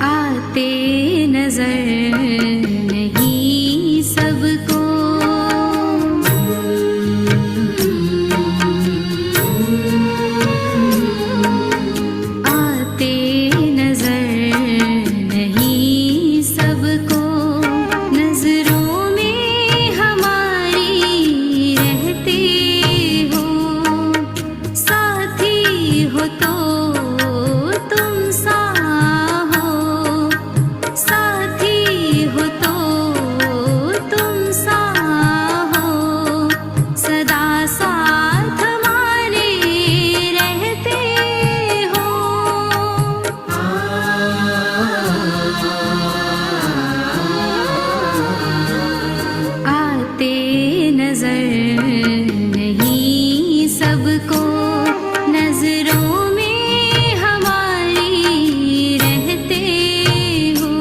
आते नजर नहीं सबको, आते नजर नहीं सबको, नजरों में हमारी रहते हो, साथी हो तो तुम सा हो, साथी हो तो तुम सा हो, सदा साथ हमारे रहते हो। आते नजर नहीं सबको, नजरों में हमारी रहते हो।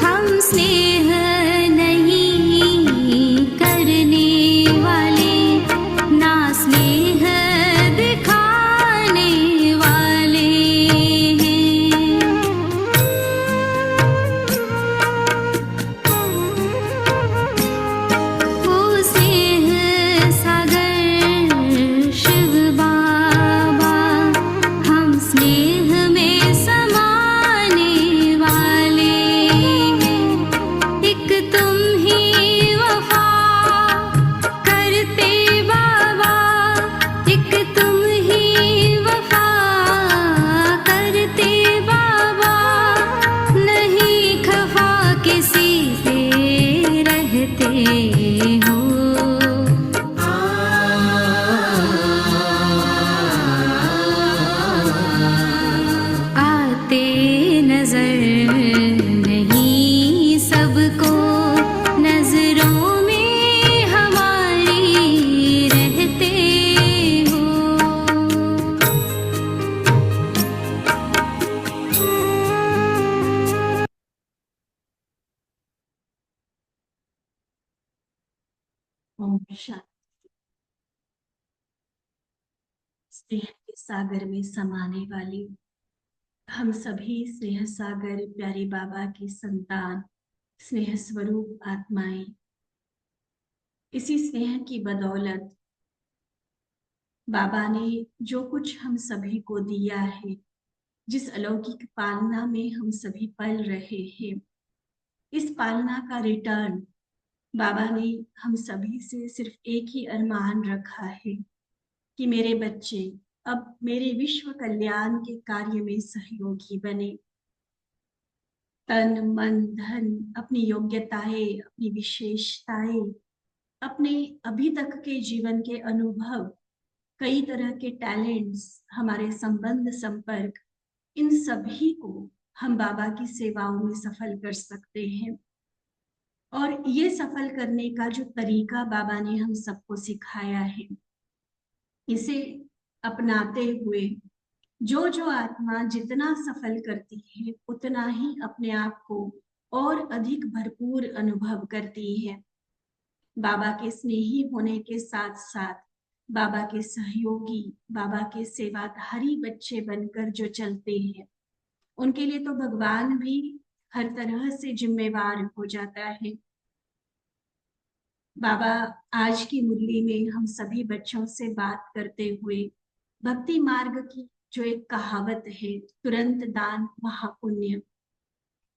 हम स्नेह नहीं करने वाले, ना स्नेह दिखाने वाले हैं। वो स्नेह सागर शिव बाबा, हम स्नेह में समाने वाले हैं। एक तुम ही वफा करते बाबा, एक तुम ही वफा करते बाबा, नहीं खफा किसी से रहते हो। आते नजर नहीं सबको, नजरों में हमारी रहते हो। ओम शांति। स्नेह के सागर में समाने वाली हम सभी स्नेह सागर प्यारे बाबा की संतान, स्नेह स्वरूप आत्माएं, इसी स्नेह की बदौलत बाबा ने जो कुछ हम सभी को दिया है, जिस अलौकिक पालना में हम सभी पल रहे हैं, इस पालना का रिटर्न बाबा ने हम सभी से सिर्फ एक ही अरमान रखा है कि मेरे बच्चे अब मेरे विश्व कल्याण के कार्य में सहयोगी बने। तन मन धन, अपनी योग्यताएं, अपनी विशेषताएं, अपने अभी तक के जीवन के अनुभव, कई तरह के टैलेंट्स, हमारे संबंध संपर्क, इन सभी को हम बाबा की सेवाओं में सफल कर सकते हैं। और ये सफल करने का जो तरीका बाबा ने हम सबको सिखाया है, इसे अपनाते हुए जो जो आत्मा जितना सफल करती है, उतना ही अपने आप को और अधिक भरपूर अनुभव करती है। बाबा के स्नेही होने के साथ साथ बाबा के सहयोगी, बाबा के सेवाधारी बच्चे बनकर जो चलते हैं, उनके लिए तो भगवान भी हर तरह से जिम्मेवार हो जाता है। बाबा आज की मुरली में हम सभी बच्चों से बात करते हुए भक्ति मार्ग की जो एक कहावत है, तुरंत दान महापुण्य,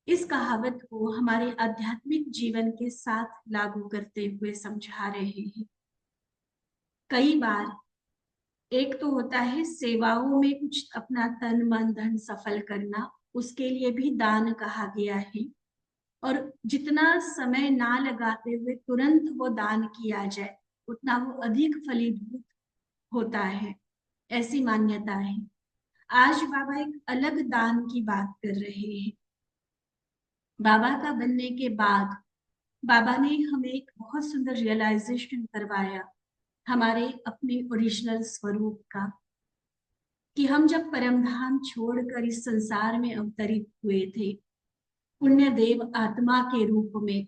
इस कहावत को हमारे आध्यात्मिक जीवन के साथ लागू करते हुए समझा रहे हैं। कई बार एक तो होता है सेवाओं में कुछ अपना तन मन धन सफल करना, उसके लिए भी दान कहा गया है। और जितना समय ना लगाते हुए तुरंत वो दान किया जाए, उतना वो अधिक फलीभूत होता है, ऐसी मान्यता है। आज बाबा एक अलग दान की बात कर रहे हैं। बाबा का बनने के बाद बाबा ने हमें एक बहुत सुंदर रियलाइजेशन करवाया हमारे अपने ओरिजिनल स्वरूप का, कि हम जब परमधाम छोड़कर इस संसार में अवतरित हुए थे पुण्य देव आत्मा के रूप में,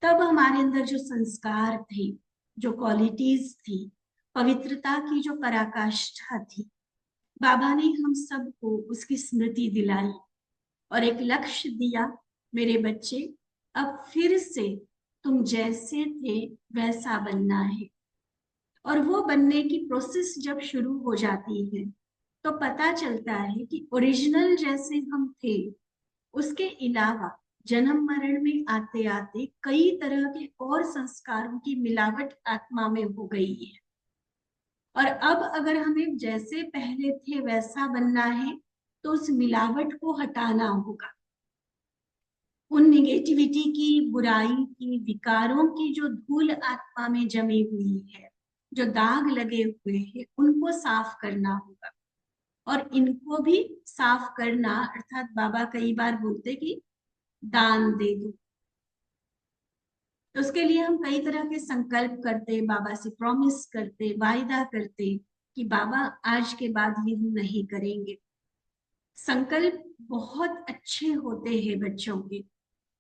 तब हमारे अंदर जो संस्कार थे, जो क्वालिटीज थी, पवित्रता की जो पराकाष्ठा थी, बाबा ने हम सबको उसकी स्मृति दिलाई और एक लक्ष्य दिया, मेरे बच्चे अब फिर से तुम जैसे थे वैसा बनना है। और वो बनने की प्रोसेस जब शुरू हो जाती है तो पता चलता है कि ओरिजिनल जैसे हम थे, उसके अलावा जन्म मरण में आते आते कई तरह के और संस्कारों की मिलावट आत्मा में हो गई है। और अब अगर हमें जैसे पहले थे वैसा बनना है तो उस मिलावट को हटाना होगा। उन निगेटिविटी की, बुराई की, विकारों की जो धूल आत्मा में जमी हुई है, जो दाग लगे हुए हैं, उनको साफ करना होगा। और इनको भी साफ करना अर्थात बाबा कई बार बोलते कि दान दे दो, तो उसके लिए हम कई तरह के संकल्प करते, बाबा से प्रॉमिस करते, वायदा करते कि बाबा आज के बाद ये हम नहीं करेंगे। संकल्प बहुत अच्छे होते हैं बच्चों के,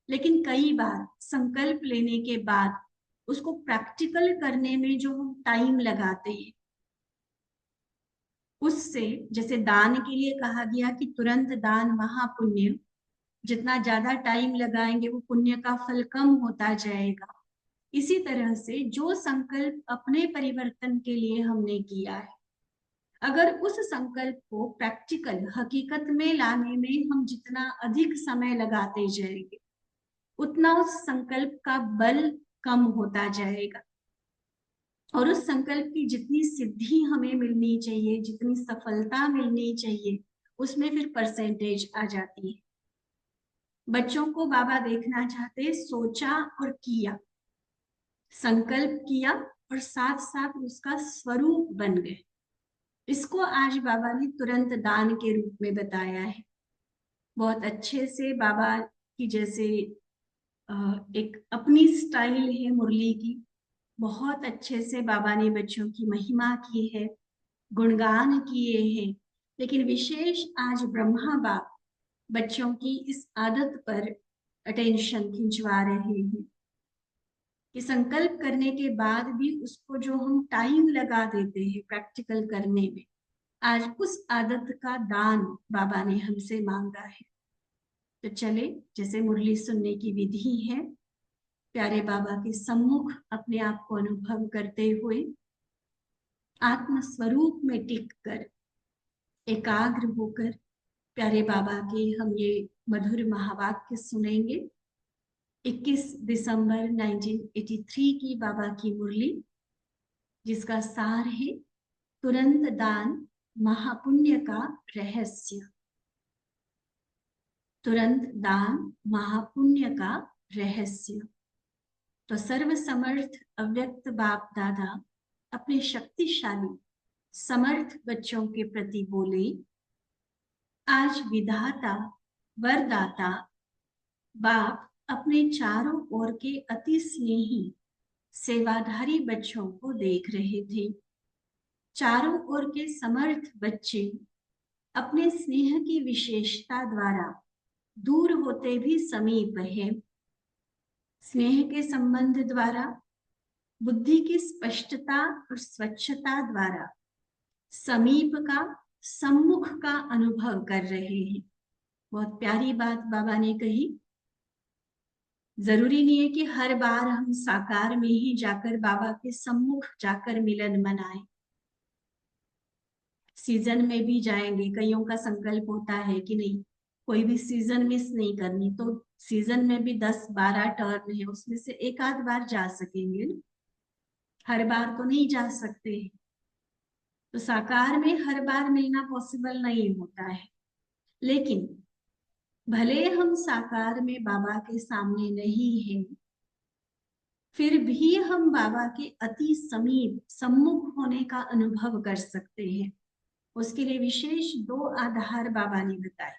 लेकिन कई बार संकल्प लेने के बाद उसको प्रैक्टिकल करने में जो हम टाइम लगाते हैं, उससे, जैसे दान के लिए कहा गया कि तुरंत दान महापुण्य, जितना ज्यादा टाइम लगाएंगे वो पुण्य का फल कम होता जाएगा। इसी तरह से जो संकल्प अपने परिवर्तन के लिए हमने किया है, अगर उस संकल्प को प्रैक्टिकल हकीकत में लाने में हम जितना अधिक समय लगाते जाएंगे, उतना उस संकल्प का बल कम होता जाएगा। और उस संकल्प की जितनी सिद्धि हमें मिलनी चाहिए, जितनी सफलता मिलनी चाहिए, उसमें फिर परसेंटेज आ जाती है। बच्चों को बाबा देखना चाहते, सोचा और किया, संकल्प किया और साथ साथ उसका स्वरूप बन गए। इसको आज बाबा ने तुरंत दान के रूप में बताया है। बहुत अच्छे से बाबा की जैसे एक अपनी स्टाइल है मुरली की, बहुत अच्छे से बाबा ने बच्चों की महिमा की है, गुणगान किए हैं। लेकिन विशेष आज ब्रह्मा बाप बच्चों की इस आदत पर अटेंशन खिंचवा रहे हैं कि संकल्प करने के बाद भी उसको जो हम टाइम लगा देते हैं प्रैक्टिकल करने में, आज उस आदत का दान बाबा ने हमसे मांगा है। तो चले, जैसे मुरली सुनने की विधि है, प्यारे बाबा के सम्मुख अपने आप को अनुभव करते हुए आत्म स्वरूप में टिक कर एकाग्र होकर प्यारे बाबा के हम ये मधुर महावाक्य सुनेंगे। 21 दिसंबर 1983 की बाबा की मुरली, जिसका सार है तुरंत दान महापुण्य का रहस्य। तुरंत दान महापुण्य का रहस्य। तो सर्व समर्थ अव्यक्त बाप दादा अपने शक्तिशाली समर्थ बच्चों के प्रति बोले, आज विधाता वरदाता बाप अपने चारों ओर के अति स्नेही सेवाधारी बच्चों को देख रहे थे। चारों ओर के समर्थ बच्चे अपने स्नेह की विशेषता द्वारा दूर होते भी समीप है। स्नेह के संबंध द्वारा, बुद्धि की स्पष्टता और स्वच्छता द्वारा समीप का, सम्मुख का अनुभव कर रहे हैं। बहुत प्यारी बात बाबा ने कही। जरूरी नहीं है कि हर बार हम साकार में ही जाकर बाबा के सम्मुख जाकर मिलन मनाएं। सीजन में भी जाएंगे, कईयों का संकल्प होता है कि नहीं कोई भी सीजन मिस नहीं करनी, तो सीजन में भी 10-12 टर्न है, उसमें से एक आध बार जा सकेंगे ना, हर बार तो नहीं जा सकते। तो साकार में हर बार मिलना पॉसिबल नहीं होता है, लेकिन भले हम साकार में बाबा के सामने नहीं हैं, फिर भी हम बाबा के अति समीप सम्मुख होने का अनुभव कर सकते हैं। उसके लिए विशेष 2 आधार बाबा ने बताए।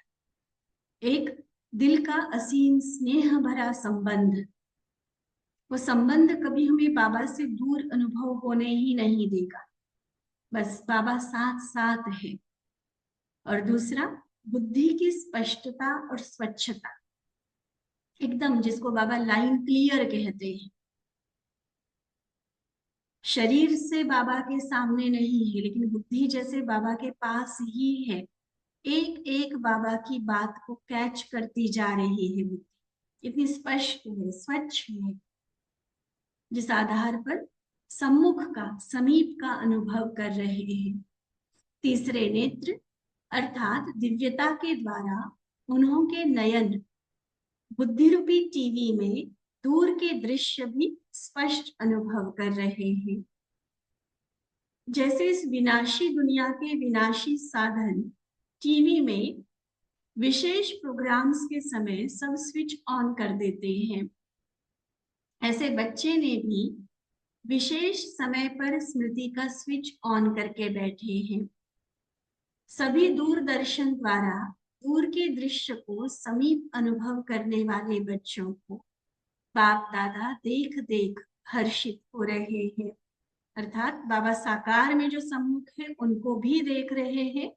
एक, दिल का असीम स्नेह भरा संबंध। वो संबंध कभी हमें बाबा से दूर अनुभव होने ही नहीं देगा, बस बाबा साथ साथ है। और दूसरा, बुद्धि की स्पष्टता और स्वच्छता, एकदम जिसको बाबा लाइन क्लियर कहते हैं। शरीर से बाबा के सामने नहीं है, लेकिन बुद्धि जैसे बाबा के पास ही है, एक एक बाबा की बात को कैच करती जा रही है। बुद्धि इतनी स्पष्ट है, स्वच्छ है, जिस आधार पर सम्मुख का, समीप का अनुभव कर रहे हैं। तीसरे नेत्र अर्थात दिव्यता के द्वारा उन्होंने नयन बुद्धि रूपी टीवी में दूर के दृश्य भी स्पष्ट अनुभव कर रहे हैं। जैसे इस विनाशी दुनिया के विनाशी साधन टीवी में विशेष प्रोग्राम्स के समय सब स्विच ऑन कर देते हैं, ऐसे बच्चे ने भी विशेष समय पर स्मृति का स्विच ऑन करके बैठे हैं। सभी दूरदर्शन द्वारा दूर के दृश्य को समीप अनुभव करने वाले बच्चों को बाप दादा देख देख हर्षित हो रहे हैं। अर्थात बाबा साकार में जो सम्मुख है उनको भी देख रहे हैं,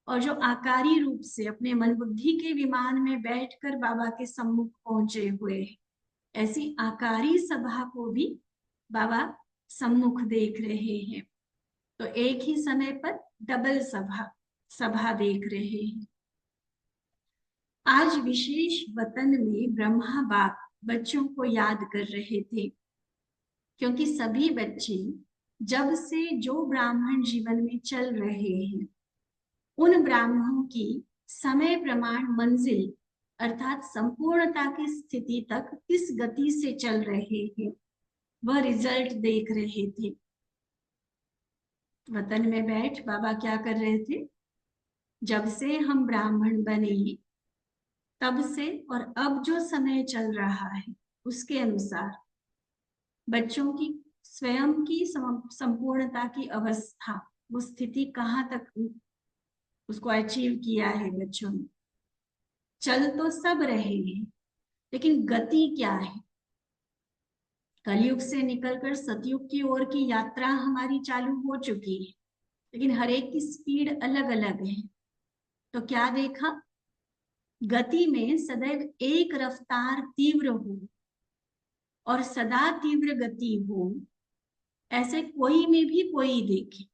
और जो आकारी रूप से अपने मन बुद्धि के विमान में बैठकर बाबा के सम्मुख पहुंचे हुए हैं, ऐसी आकारी सभा को भी बाबा सम्मुख देख रहे हैं। तो एक ही समय पर डबल सभा देख रहे हैं। आज विशेष वतन में ब्रह्मा बाप बच्चों को याद कर रहे थे, क्योंकि सभी बच्चे जब से जो ब्राह्मण जीवन में चल रहे हैं, उन ब्राह्मणों की समय प्रमाण मंजिल अर्थात संपूर्णता की स्थिति तक किस गति से चल रहे हैं, वह रिजल्ट देख रहे थे। वतन में बैठ बाबा क्या कर रहे थे? जब से हम ब्राह्मण बने तब से और अब जो समय चल रहा है उसके अनुसार बच्चों की स्वयं की संपूर्णता की अवस्था, वो स्थिति कहाँ तक उसको अचीव किया है बच्चों ने। चल तो सब रहे हैं, लेकिन गति क्या है? कलयुग से निकलकर सतयुग की ओर की यात्रा हमारी चालू हो चुकी है, लेकिन हर एक की स्पीड अलग अलग है। तो क्या देखा? गति में सदैव एक रफ्तार तीव्र हो और सदा तीव्र गति हो, ऐसे कोई में भी कोई देखे।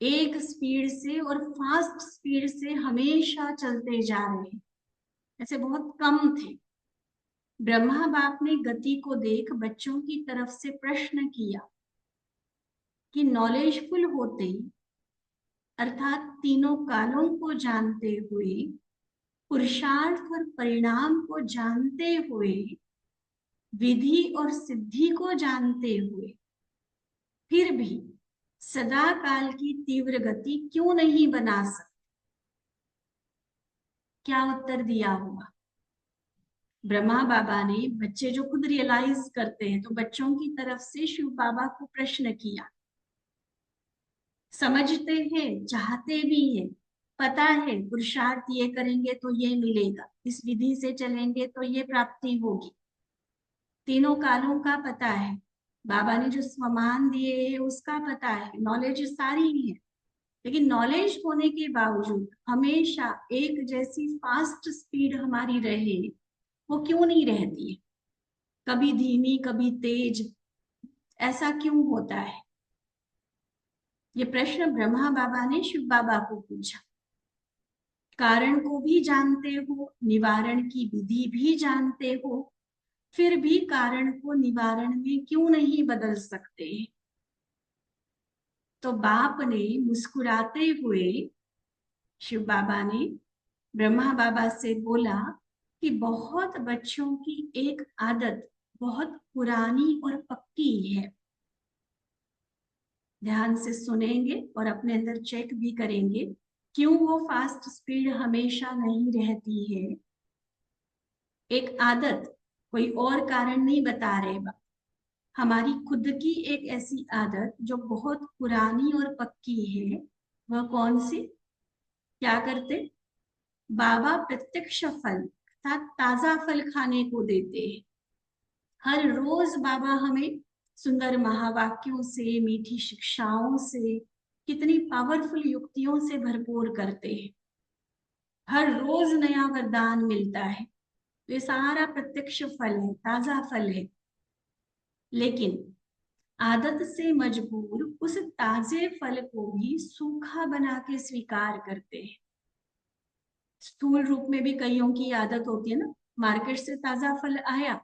एक स्पीड से और फास्ट स्पीड से हमेशा चलते जा रहे, ऐसे बहुत कम थे। ब्रह्मा बाप ने गति को देख बच्चों की तरफ से प्रश्न किया कि नॉलेजफुल होते अर्थात तीनों कालों को जानते हुए, पुरुषार्थ और परिणाम को जानते हुए, विधि और सिद्धि को जानते हुए, फिर भी सदा काल की तीव्र गति क्यों नहीं बना सकते? क्या उत्तर दिया होगा? ब्रह्मा बाबा ने, बच्चे जो खुद रियलाइज करते हैं, तो बच्चों की तरफ से शिव बाबा को प्रश्न किया। समझते हैं, चाहते भी हैं, पता है पुरुषार्थ ये करेंगे तो ये मिलेगा, इस विधि से चलेंगे तो ये प्राप्ति होगी, तीनों कालों का पता है, बाबा ने जो स्वमान दिए है उसका पता है, नॉलेज सारी ही है, लेकिन नॉलेज होने के बावजूद हमेशा एक जैसी फास्ट स्पीड हमारी रहे, वो क्यों नहीं रहती है? कभी धीमी कभी तेज, ऐसा क्यों होता है? ये प्रश्न ब्रह्मा बाबा ने शिव बाबा को पूछा। कारण को भी जानते हो, निवारण की विधि भी जानते हो, फिर भी कारण को निवारण में क्यों नहीं बदल सकते? तो बाप ने मुस्कुराते हुए, शिव बाबा ने ब्रह्मा बाबा से बोला कि बहुत बच्चों की एक आदत बहुत पुरानी और पक्की है। ध्यान से सुनेंगे और अपने अंदर चेक भी करेंगे क्यों वो फास्ट स्पीड हमेशा नहीं रहती है। एक आदत, कोई और कारण नहीं बता रहे, हमारी खुद की एक ऐसी आदत जो बहुत पुरानी और पक्की है। वह कौन सी? क्या करते? बाबा प्रत्यक्ष फल अर्थात ताजा फल खाने को देते हैं। हर रोज बाबा हमें सुंदर महावाक्यों से, मीठी शिक्षाओं से, कितनी पावरफुल युक्तियों से भरपूर करते हैं। हर रोज नया वरदान मिलता है। तो ये सारा प्रत्यक्ष फल है, ताजा फल है। लेकिन आदत से मजबूर उस ताजे फल को भी सूखा बना के स्वीकार करते हैं। स्थूल रूप में भी कईयों की आदत होती है ना, मार्केट से ताजा फल आया,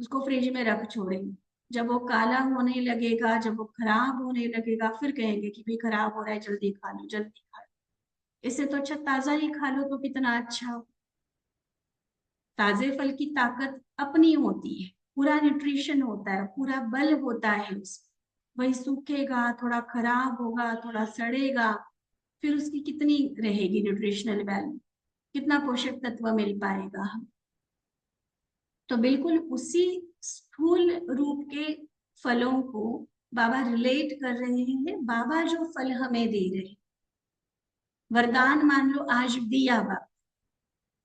उसको फ्रिज में रख छोड़ेंगे। जब वो काला होने लगेगा, जब वो खराब होने लगेगा, फिर कहेंगे कि भाई खराब हो रहा है, जल्दी खा लो, जल्दी खा लो। इससे तो अच्छा ताजा ही खा लो तो कितना अच्छा हो। ताजे फल की ताकत अपनी होती है, पूरा न्यूट्रिशन होता है, पूरा बल होता है उसमें। वही सूखेगा, थोड़ा खराब होगा, थोड़ा सड़ेगा, फिर उसकी कितनी रहेगी न्यूट्रिशनल वैल्यू, कितना पोषक तत्व मिल पाएगा हम। तो बिल्कुल उसी स्थूल रूप के फलों को बाबा रिलेट कर रहे हैं। बाबा जो फल हमें दे रहे, वरदान मान लो आज दिया बाबा,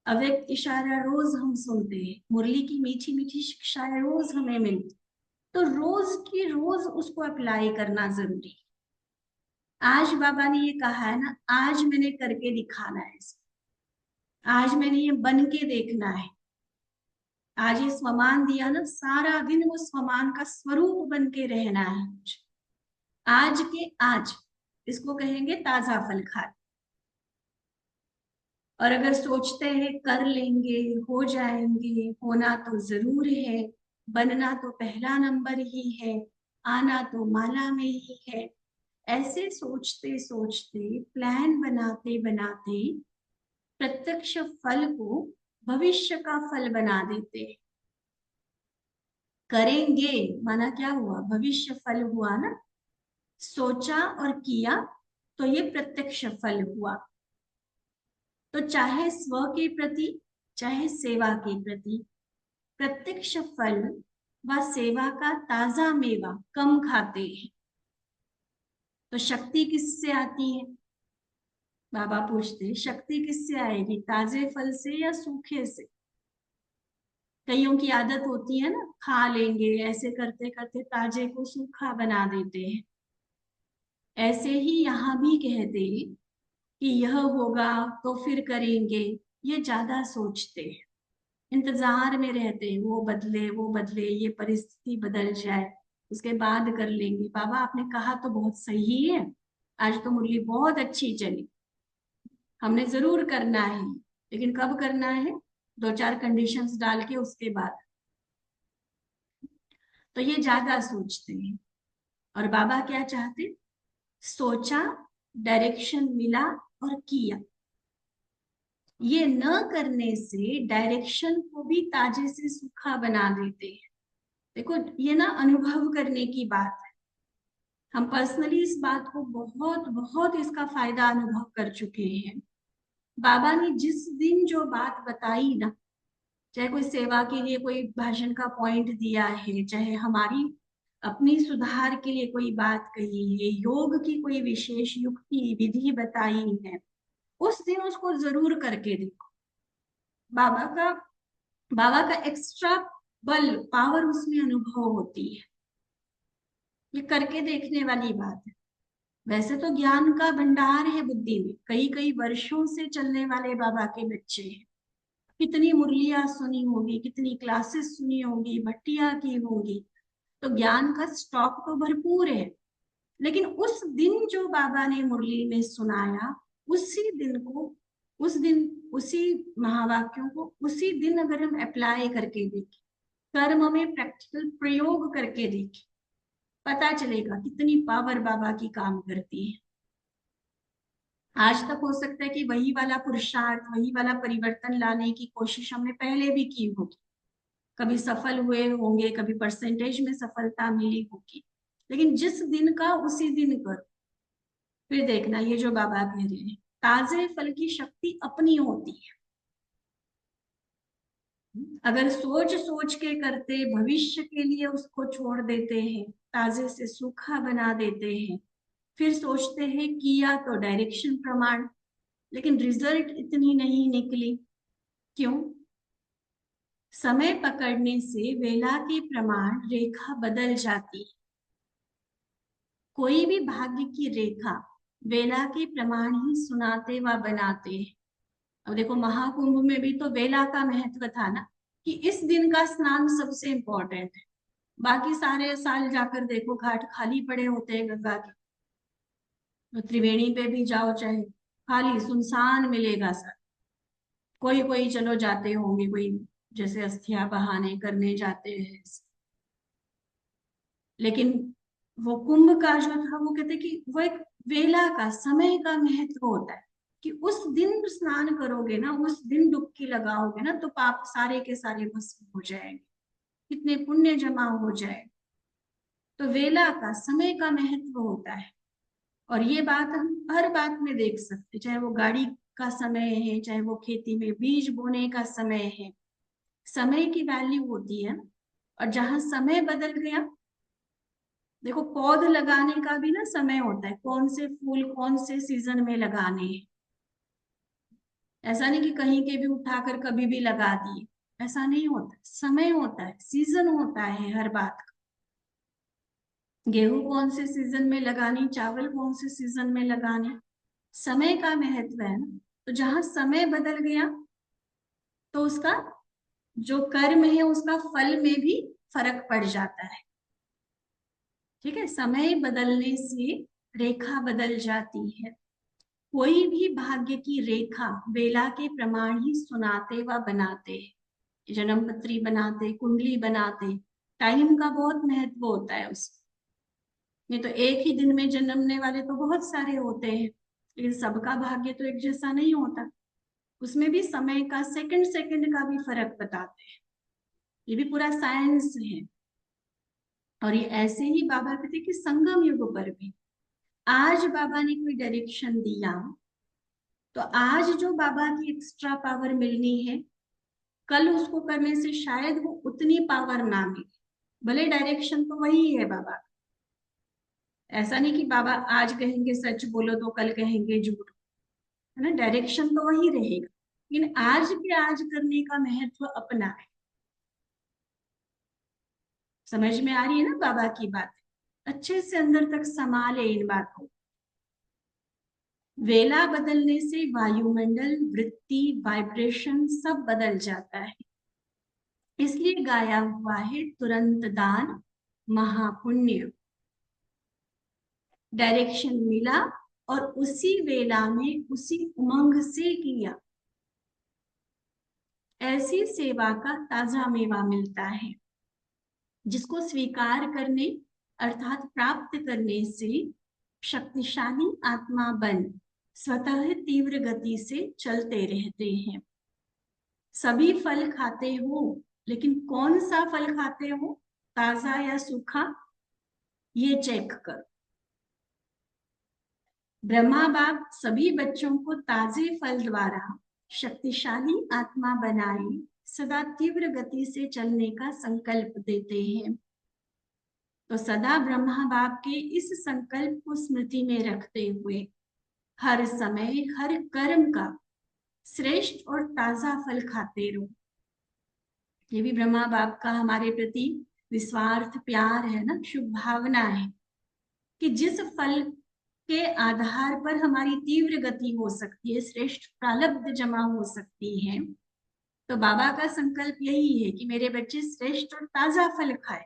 अव्यक्त इशारा रोज हम सुनते हैं, मुरली की मीठी मीठी शिक्षाएं रोज हमें मिलती, तो रोज की रोज उसको अप्लाई करना जरूरी है। आज बाबा ने ये कहा है ना, आज मैंने करके दिखाना है, आज मैंने ये बन के देखना है। आज ये स्वमान दिया ना, सारा दिन वो स्वमान का स्वरूप बन के रहना है। आज के आज इसको कहेंगे ताजा फल खा। और अगर सोचते हैं कर लेंगे, हो जाएंगे, होना तो जरूर है, बनना तो पहला नंबर ही है, आना तो माला में ही है, ऐसे सोचते सोचते, प्लान बनाते बनाते प्रत्यक्ष फल को भविष्य का फल बना देते हैं। करेंगे माना क्या हुआ? भविष्य फल हुआ ना। सोचा और किया तो ये प्रत्यक्ष फल हुआ। तो चाहे स्व के प्रति, चाहे सेवा के प्रति, प्रत्यक्ष फल व सेवा का ताजा मेवा कम खाते हैं। तो शक्ति किससे आती है? बाबा पूछते, शक्ति किससे आएगी, ताजे फल से या सूखे से? कईयों की आदत होती है ना, खा लेंगे, ऐसे करते करते ताजे को सूखा बना देते हैं। ऐसे ही यहाँ भी कहते कि यह होगा तो फिर करेंगे, ये ज्यादा सोचते हैं, इंतजार में रहते हैं, वो बदले वो बदले, ये परिस्थिति बदल जाए उसके बाद कर लेंगे। बाबा आपने कहा तो बहुत सही है, आज तो मुरली बहुत अच्छी चली, हमने जरूर करना है, लेकिन कब करना है? दो चार कंडीशंस डाल के उसके बाद। तो ये ज्यादा सोचते हैं। और बाबा क्या चाहते? सोचा, डायरेक्शन मिला और किया। ये न करने से डायरेक्शन को भी ताजे से सूखा बना देते हैं। देखो ये ना अनुभव करने की बात है। हम पर्सनली इस बात को बहुत बहुत इसका फायदा अनुभव कर चुके हैं। बाबा ने जिस दिन जो बात बताई ना, चाहे कोई सेवा के लिए कोई भाषण का पॉइंट दिया है, चाहे हमारी अपनी सुधार के लिए कोई बात कही है, योग की कोई विशेष युक्ति विधि बताई है, उस दिन उसको जरूर करके देखो। बाबा का एक्स्ट्रा बल, पावर उसमें अनुभव होती है। ये करके देखने वाली बात है। वैसे तो ज्ञान का भंडार है बुद्धि में, कई कई वर्षों से चलने वाले बाबा के बच्चे हैं। कितनी मुरलियां सुनी होगी, कितनी क्लासेस सुनी होगी, भट्टियां की होगी, तो ज्ञान का स्टॉक तो भरपूर है। लेकिन उस दिन जो बाबा ने मुरली में सुनाया, उसी दिन को, उस दिन उसी महावाक्यों को उसी दिन अगर हम अप्लाई करके देखें, कर्म में प्रैक्टिकल प्रयोग करके देखें, पता चलेगा कितनी पावर बाबा की काम करती है। आज तक हो सकता है कि वही वाला पुरुषार्थ, वही वाला परिवर्तन लाने की कोशिश हमने पहले भी की होगी, कभी सफल हुए होंगे, कभी परसेंटेज में सफलता मिली होगी, लेकिन जिस दिन का उसी दिन करो। फिर देखना ये जो बाबा कह रहे हैं, ताजे फल की शक्ति अपनी होती है। अगर सोच सोच के करते, भविष्य के लिए उसको छोड़ देते हैं, ताजे से सूखा बना देते हैं, फिर सोचते हैं किया तो डायरेक्शन प्रमाण, लेकिन रिजल्ट इतनी नहीं निकली। क्यों? समय पकड़ने से वेला की प्रमाण रेखा बदल जाती है। कोई भी भाग्य की रेखा वेला के प्रमाण ही सुनाते व बनाते हैं। अब देखो महाकुंभ में भी तो वेला का महत्व था ना, कि इस दिन का स्नान सबसे इंपॉर्टेंट है। बाकी सारे साल जाकर देखो घाट खाली पड़े होते हैं गंगा के, तो त्रिवेणी पे भी जाओ चाहे, खाली सुनसान मिलेगा सर। कोई कोई चलो जाते होंगे, कोई जैसे अस्थियां बहाने करने जाते हैं, लेकिन वो कुंभ का जो था वो कहते कि वो एक वेला का, समय का महत्व होता है, कि उस दिन स्नान करोगे ना, उस दिन डुबकी लगाओगे ना, तो पाप सारे के सारे भस्म हो जाएंगे, कितने पुण्य जमा हो जाए। तो वेला का, समय का महत्व होता है। और ये बात हम हर बात में देख सकते, चाहे वो गाड़ी का समय है, चाहे वो खेती में बीज बोने का समय है, समय की वैल्यू होती है। और जहां समय बदल गया, देखो पौध लगाने का भी ना समय होता है, कौन से फूल कौन से सीजन में लगाने हैं। ऐसा नहीं कि कहीं के भी उठाकर कभी भी लगा दिए, ऐसा नहीं होता, समय होता है, सीजन होता है हर बात का। गेहूं कौन से सीजन में लगानी, चावल कौन से सीजन में लगाने, समय का महत्व है ना। तो जहां समय बदल गया, तो उसका जो कर्म है उसका फल में भी फर्क पड़ जाता है। ठीक है, समय बदलने से रेखा बदल जाती है। कोई भी भाग्य की रेखा वेला के प्रमाण ही सुनाते व बनाते, जन्म पत्री बनाते, कुंडली बनाते, टाइम का बहुत महत्व होता है उसमें। नहीं तो एक ही दिन में जन्मने वाले तो बहुत सारे होते हैं, लेकिन सबका भाग्य तो एक जैसा नहीं होता। उसमें भी समय का, सेकंड सेकंड का भी फर्क बताते हैं। ये भी पूरा साइंस है। और ये ऐसे ही बाबा कहते कि संगम युग पर भी आज बाबा ने कोई डायरेक्शन दिया, तो आज जो बाबा की एक्स्ट्रा पावर मिलनी है, कल उसको करने से शायद वो उतनी पावर ना मिले, भले डायरेक्शन तो वही है बाबा। ऐसा नहीं कि बाबा आज कहेंगे सच बोलो तो कल कहेंगे झूठ, है ना, डायरेक्शन तो वही रहेगा, लेकिन आज के आज करने का महत्व अपना है। समझ में आ रही है ना बाबा की बात? अच्छे से अंदर तक समा ले इन बातों। वेला बदलने से वायुमंडल, वृत्ति, वाइब्रेशन सब बदल जाता है। इसलिए गाया हुआ है तुरंत दान महापुण्य। डायरेक्शन मिला और उसी वेला में उसी उमंग से किया, ऐसी सेवा का ताजा मेवा मिलता है, जिसको स्वीकार करने अर्थात प्राप्त करने से शक्तिशाली आत्मा बन स्वतः तीव्र गति से चलते रहते हैं। सभी फल खाते हो, लेकिन कौन सा फल खाते हो, ताजा या सूखा, ये चेक करो। ब्रह्मा बाप सभी बच्चों को ताजे फल द्वारा शक्तिशाली आत्मा बनाए सदा तीव्र गति से चलने का संकल्प देते हैं। तो सदा ब्रह्मा बाप के इस संकल्प को स्मृति में रखते हुए हर समय हर कर्म का श्रेष्ठ और ताजा फल खाते रहो। ये भी ब्रह्मा बाप का हमारे प्रति निस्वार्थ प्यार है ना, शुभ भावना है, कि जिस फल के आधार पर हमारी तीव्र गति हो सकती है, श्रेष्ठ प्रारब्ध जमा हो सकती है, तो बाबा का संकल्प यही है कि मेरे बच्चे श्रेष्ठ और ताजा फल खाए,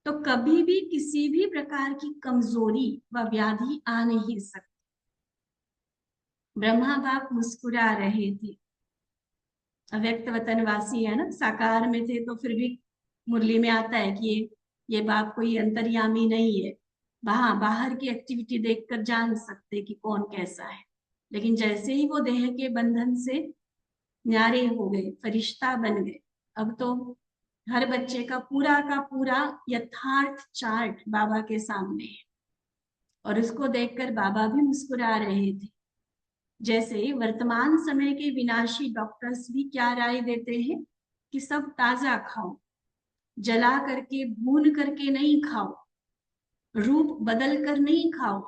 तो कभी भी किसी भी प्रकार की कमजोरी व व्याधि आ नहीं सकती। ब्रह्मा बाप मुस्कुरा रहे थे, अव्यक्त वतनवासी है ना, साकार में थे तो फिर भी मुरली में आता है कि ये बाप कोई अंतर्यामी नहीं है, बाहर की एक्टिविटी देखकर जान सकते कि कौन कैसा है। लेकिन जैसे ही वो देह के बंधन से न्यारे हो गए, फरिश्ता बन गए, अब तो हर बच्चे का पूरा यथार्थ चार्ट बाबा के सामने है और उसको देखकर बाबा भी मुस्कुरा रहे थे। जैसे वर्तमान समय के विनाशी डॉक्टर्स भी क्या राय देते हैं कि सब ताजा खाओ, जला करके भून करके नहीं खाओ, रूप बदल कर नहीं खाओ,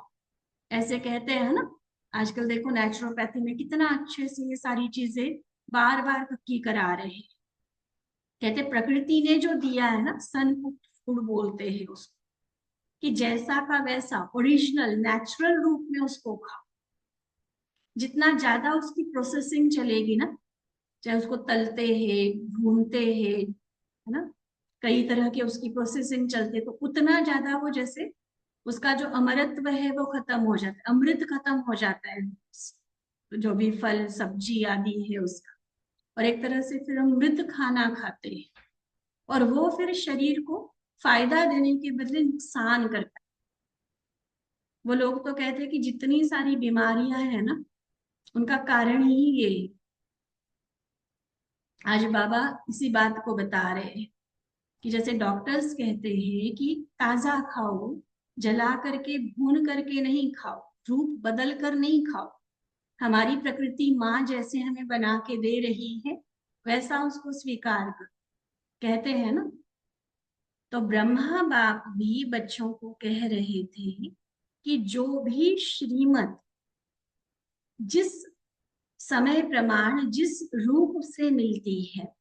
ऐसे कहते हैं ना। आजकल देखो नेचुरोपैथी में कितना अच्छे से ये सारी चीजें बार बार पक्की करा रहे हैं। कहते प्रकृति ने जो दिया है ना, सन फूड बोलते हैं उसको, कि जैसा का वैसा ओरिजिनल नेचुरल रूप में उसको खाओ। जितना ज्यादा उसकी प्रोसेसिंग चलेगी ना, चाहे उसको तलते हैं, भूनते हैं, है ना, कई तरह के उसकी प्रोसेसिंग चलते, तो उतना ज्यादा वो जैसे उसका जो अमरत्व है वो खत्म हो जाता है, अमृत खत्म हो जाता है, जो भी फल सब्जी आदि है उसका। और एक तरह से फिर हम मृत खाना खाते हैं और वो फिर शरीर को फायदा देने के बदले नुकसान करता है। वो लोग तो कहते हैं कि जितनी सारी बीमारियां हैं ना, उनका कारण ही ये है। आज बाबा इसी बात को बता रहे हैं कि जैसे डॉक्टर्स कहते हैं कि ताजा खाओ, जला करके भून करके नहीं खाओ, रूप बदल कर नहीं खाओ। हमारी प्रकृति माँ जैसे हमें बना के दे रही है वैसा उसको स्वीकार कर, कहते हैं ना। तो ब्रह्मा बाप भी बच्चों को कह रहे थे कि जो भी श्रीमत जिस समय प्रमाण जिस रूप से मिलती है,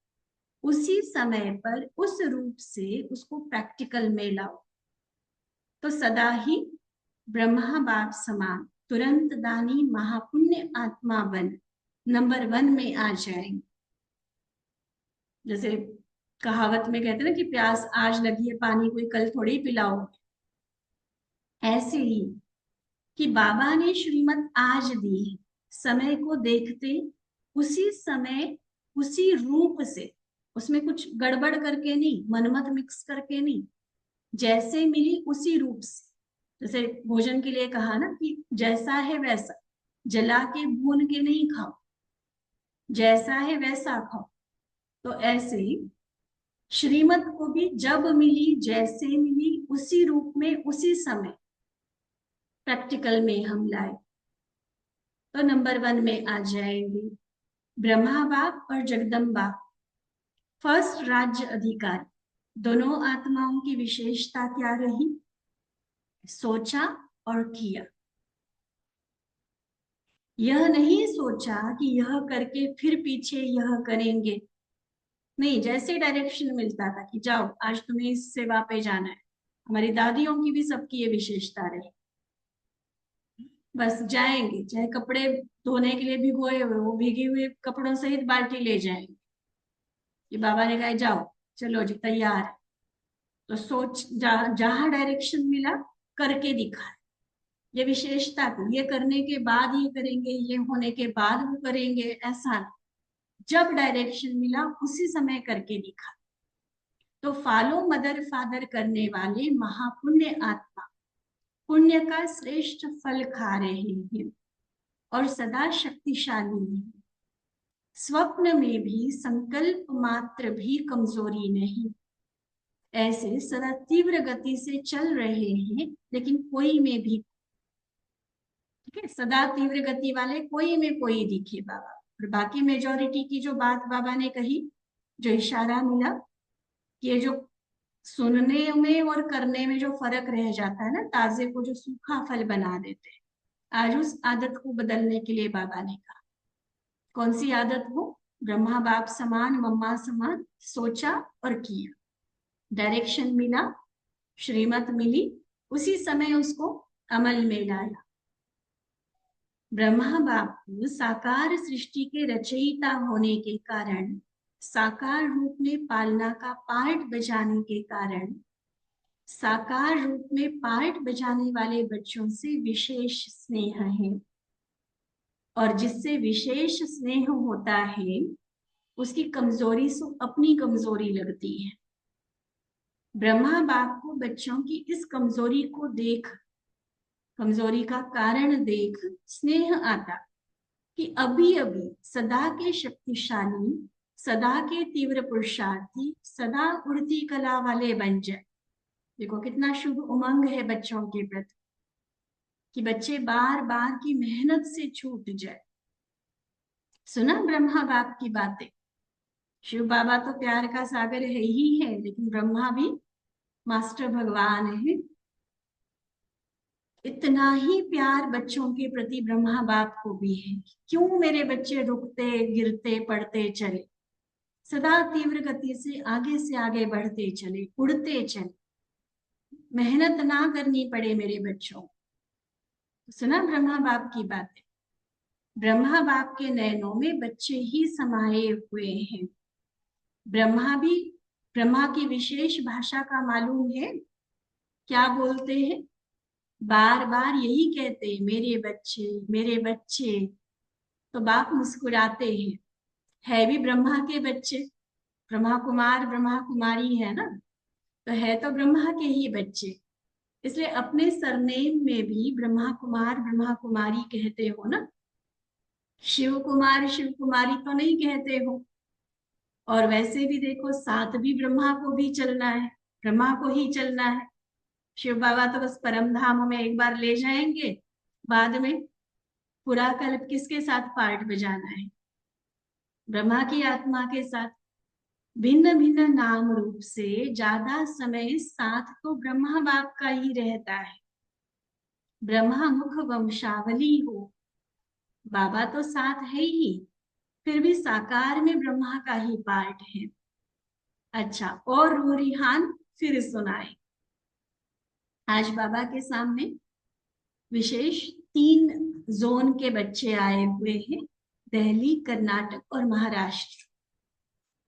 उसी समय पर उस रूप से उसको प्रैक्टिकल में लाओ, तो सदा ही ब्रह्मा बाप समान तुरंत दानी महापुण्य आत्मा बन नंबर 1 में आ जाएंगे। जैसे कहावत में कहते हैं ना कि प्यास आज लगी है, पानी कोई कल थोड़ी पिलाओ। ऐसे ही कि बाबा ने श्रीमत आज दी है, समय को देखते उसी समय उसी रूप से, उसमें कुछ गड़बड़ करके नहीं, मनमत मिक्स करके नहीं, जैसे मिली उसी रूप से। जैसे भोजन के लिए कहा ना कि जैसा है वैसा, जला के भून के नहीं खाओ, जैसा है वैसा खाओ। तो ऐसे ही श्रीमत को भी जब मिली जैसे मिली उसी रूप में उसी समय प्रैक्टिकल में हम लाए, तो नंबर 1 में आ जाएंगे। ब्रह्मा बाप और जगदम्बा फर्स्ट राज्य अधिकारी, दोनों आत्माओं की विशेषता क्या रही? सोचा और किया। यह नहीं सोचा कि यह करके फिर पीछे यह करेंगे, नहीं, जैसे डायरेक्शन मिलता था कि जाओ आज तुम्हें इस सेवा पे जाना है। हमारी दादियों की भी सबकी ये विशेषता रही, बस जाएंगे, चाहे कपड़े धोने के लिए भिगोए हुए, वो भीगे हुए कपड़ों सहित बाल्टी ले जाएंगे कि बाबा ने कहा जाओ, चलो जी तैयार है। तो सोच जहां डायरेक्शन मिला करके दिखा, ये विशेषता थी। ये करने के बाद ये करेंगे, ये होने के बाद वो करेंगे, ऐसा नहीं, जब डायरेक्शन मिला उसी समय करके दिखा। तो फॉलो मदर फादर करने वाले महापुण्य आत्मा पुण्य का श्रेष्ठ फल खा रहे हैं और सदा शक्तिशाली हैं। स्वप्न में भी संकल्प मात्र भी कमजोरी नहीं, ऐसे सदा तीव्र गति से चल रहे हैं, लेकिन कोई में भी, ठीक है, सदा तीव्र गति वाले कोई में कोई दिखे बाबा। और बाकी मेजोरिटी की जो बात बाबा ने कही, जो इशारा मिला, ये जो सुनने में और करने में जो फर्क रह जाता है ना, ताजे को जो सूखा फल बना देते हैं, आज उस आदत को बदलने के लिए बाबा ने कहा। कौन सी आदत? वो ब्रह्मा बाप समान मम्मा समान सोचा और किया, डायरेक्शन मिला, श्रीमत मिली, उसी समय उसको अमल में डाला। ब्रह्मा बाप को साकार सृष्टि के रचयिता होने के कारण, साकार रूप में पालना का पार्ट बजाने के कारण, साकार रूप में पार्ट बजाने वाले बच्चों से विशेष स्नेह है। और जिससे विशेष स्नेह होता है उसकी कमजोरी से अपनी कमजोरी लगती है। ब्रह्मा बाप को बच्चों की इस कमजोरी को देख, कमजोरी का कारण देख स्नेह आता कि अभी अभी सदा के शक्तिशाली सदा के तीव्र पुरुषार्थी, सदा उड़ती कला वाले बन जाए। देखो कितना शुभ उमंग है बच्चों के प्रति कि बच्चे बार बार की मेहनत से छूट जाए। सुना ब्रह्मा बाप की बातें। शिव बाबा तो प्यार का सागर है ही है, लेकिन ब्रह्मा भी मास्टर भगवान है। इतना ही प्यार बच्चों के प्रति ब्रह्मा बाप को भी है। क्यों मेरे बच्चे रुकते गिरते पड़ते चले, सदा तीव्र गति से आगे बढ़ते चले, उड़ते चले, मेहनत ना करनी पड़े मेरे बच्चों। सुना ब्रह्मा बाप की बातें। ब्रह्मा बाप के नयनों में बच्चे ही समाये हुए हैं। ब्रह्मा की विशेष भाषा का मालूम है, क्या बोलते हैं? बार बार यही कहते, मेरे बच्चे मेरे बच्चे। तो बाप मुस्कुराते हैं, है भी ब्रह्मा के बच्चे, ब्रह्मा कुमार ब्रह्मा कुमारी है ना, तो है तो ब्रह्मा के ही बच्चे। इसलिए अपने सरनेम में भी ब्रह्मा कुमार ब्रह्मा कुमारी कहते हो ना, शिव कुमार शिव कुमारी तो नहीं कहते हो। और वैसे भी देखो, साथ भी ब्रह्मा को भी चलना है, ब्रह्मा को ही चलना है। शिव बाबा तो बस परम धाम हमें एक बार ले जाएंगे, बाद में पूरा कल्प किसके साथ पार्ट बजाना है? ब्रह्मा की आत्मा के साथ। भिन्न भिन्न नाम रूप से ज्यादा समय साथ तो ब्रह्मा बाप का ही रहता है। ब्रह्मा मुख वंशावली हो, बाबा तो साथ है ही, फिर भी साकार में ब्रह्मा का ही पार्ट है। अच्छा, और रूरिहान फिर सुनाए। आज बाबा के सामने विशेष 3 जोन के बच्चे आए हुए हैं, दिल्ली, कर्नाटक और महाराष्ट्र।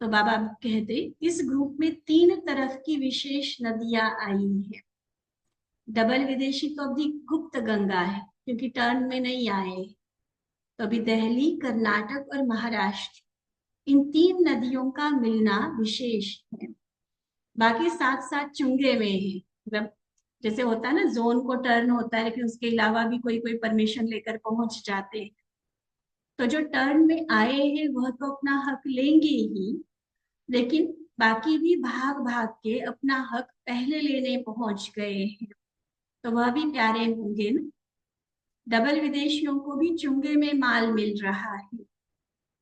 तो बाबा कहते, इस ग्रुप में 3 तरफ की विशेष नदियां आई हैं। डबल विदेशी तो अभी गुप्त गंगा है, क्योंकि टर्न में नहीं आए। तो अभी दिल्ली, कर्नाटक और महाराष्ट्र, इन 3 नदियों का मिलना विशेष है। बाकी साथ साथ चुंगे में है, मतलब जैसे होता है ना, जोन को टर्न होता है, लेकिन उसके अलावा भी कोई कोई परमिशन लेकर पहुंच जाते हैं। तो जो टर्न में आए हैं वह तो अपना हक लेंगे ही, लेकिन बाकी भी भाग भाग के अपना हक पहले लेने पहुंच गए हैं, तो वह भी प्यारे होंगे ना। डबल विदेशियों को भी चुंगे में माल मिल रहा है,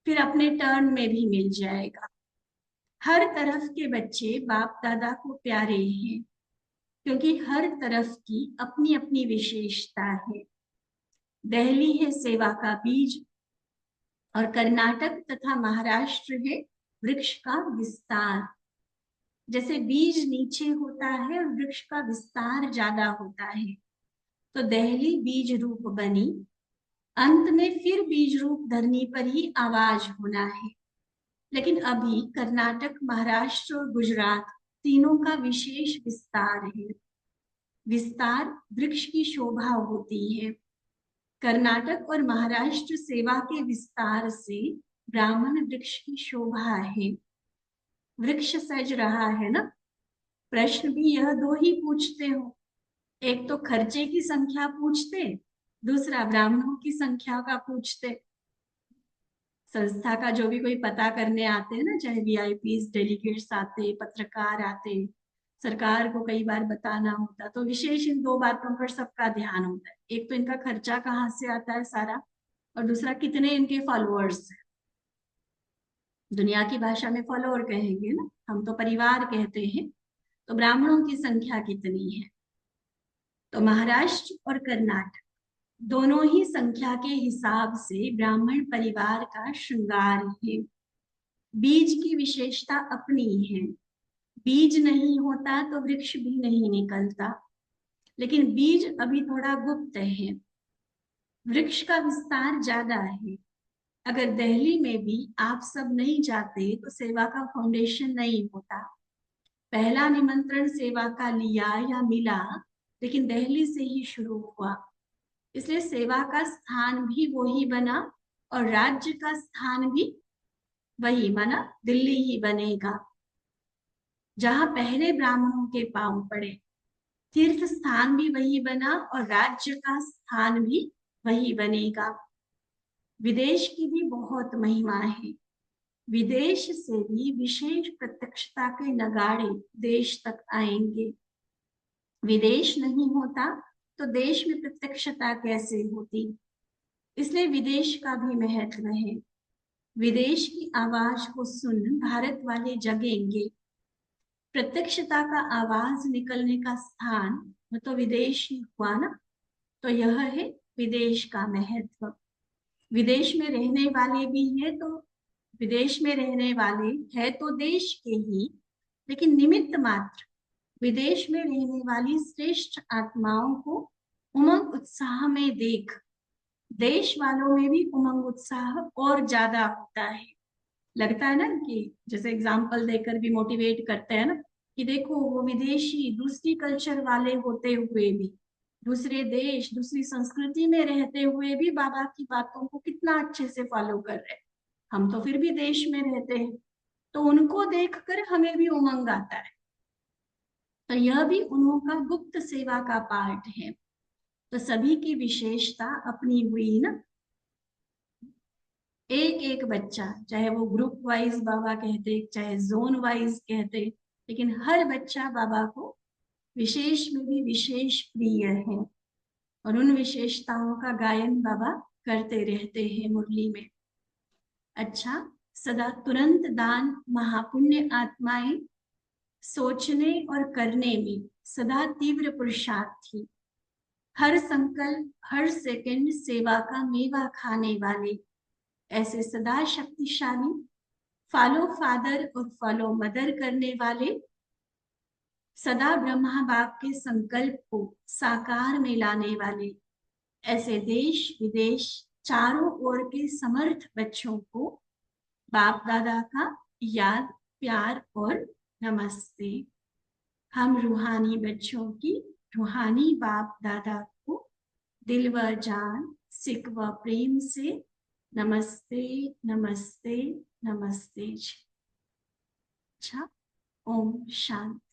फिर अपने टर्न में भी मिल जाएगा। हर तरफ के बच्चे बाप दादा को प्यारे हैं, क्योंकि हर तरफ की अपनी अपनी विशेषता है। दिल्ली है सेवा का बीज, और कर्नाटक तथा महाराष्ट्र है वृक्ष का विस्तार। जैसे बीज नीचे होता है और वृक्ष का विस्तार ज्यादा होता है, तो दिल्ली बीज रूप बनी, अंत में फिर बीज रूप धरनी पर ही आवाज होना है। लेकिन अभी कर्नाटक, महाराष्ट्र और गुजरात तीनों का विशेष विस्तार है। विस्तार वृक्ष की शोभा होती है। कर्नाटक और महाराष्ट्र सेवा के विस्तार से ब्राह्मण वृक्ष की शोभा है। वृक्ष सज रहा है ना। प्रश्न भी यह 2 ही पूछते हो, एक तो खर्चे की संख्या पूछते, दूसरा ब्राह्मणों की संख्या का पूछते। संस्था का जो भी कोई पता करने आते हैं ना, चाहे वीआईपीज, डेलीगेट्स आते, पत्रकार आते, सरकार को कई बार बताना होता, तो विशेष इन 2 बातों पर सबका ध्यान होता है। एक तो इनका खर्चा कहाँ से आता है सारा, और दूसरा कितने इनके फॉलोअर्स हैं। दुनिया की भाषा में फॉलोअर कहेंगे ना, हम तो परिवार कहते हैं। तो ब्राह्मणों की संख्या कितनी है? तो महाराष्ट्र और कर्नाटक दोनों ही संख्या के हिसाब से ब्राह्मण परिवार का श्रृंगार है। बीज की विशेषता अपनी है। बीज नहीं होता तो वृक्ष भी नहीं निकलता, लेकिन बीज अभी थोड़ा गुप्त है, वृक्ष का विस्तार ज्यादा है। अगर दिल्ली में भी आप सब नहीं जाते तो सेवा का फाउंडेशन नहीं होता। पहला निमंत्रण सेवा का लिया या मिला, लेकिन दिल्ली से ही शुरू हुआ, इसलिए सेवा का स्थान भी वही बना और राज्य का स्थान भी वही माना, दिल्ली ही बनेगा। जहां पहले ब्राह्मणों के पांव पड़े, तीर्थ स्थान भी वही बना और राज्य का स्थान भी वही बनेगा। विदेश की भी बहुत महिमा है। विदेश से भी विशेष प्रत्यक्षता के नगाड़े देश तक आएंगे। विदेश नहीं होता तो देश में प्रत्यक्षता कैसे होती? इसलिए विदेश का भी महत्व है। विदेश की आवाज को सुन भारत वाले जगेंगे। प्रत्यक्षता का आवाज निकलने का स्थान वो तो विदेश ही हुआ ना। तो यह है विदेश का महत्व। विदेश में रहने वाले भी हैं तो विदेश में रहने वाले है तो देश के ही, लेकिन निमित्त मात्र। विदेश में रहने वाली श्रेष्ठ आत्माओं को उमंग उत्साह में देख देश वालों में भी उमंग उत्साह और ज्यादा होता है। लगता है ना कि जैसे एग्जाम्पल देकर भी मोटिवेट करते हैं ना कि देखो वो विदेशी दूसरी कल्चर वाले होते हुए भी, दूसरे देश दूसरी संस्कृति में रहते हुए भी बाबा की बातों को कितना अच्छे से फॉलो कर रहे हैं। हम तो फिर भी देश में रहते हैं, तो उनको देखकर हमें भी उमंग आता है। तो यह भी उनका गुप्त सेवा का पार्ट है। तो सभी की विशेषता अपनी हुई ना। एक एक बच्चा, चाहे वो ग्रुप वाइज बाबा कहते चाहे जोन वाइज कहते, लेकिन हर बच्चा बाबा को विशेष में भी विशेष प्रिय है और उन विशेषताओं का गायन बाबा करते रहते हैं मुरली में। अच्छा, सदा तुरंत दान महापुण्य आत्माएं सोचने और करने में सदा तीव्र पुरुषार्थ थी। हर संकल्प हर सेकंड सेवा का मेवा खाने वाले ऐसे सदा शक्तिशाली फॉलो फादर और फॉलो मदर करने वाले, सदा ब्रह्मा बाप के संकल्प को साकार में लाने वाले ऐसे देश विदेश चारों ओर के समर्थ बच्चों को बाप दादा का याद प्यार और नमस्ते। हम रूहानी बच्चों की रूहानी बाप दादा को दिल व जान सिक व प्रेम से नमस्ते नमस्ते नमस्ते। अच्छा, ओम शांति।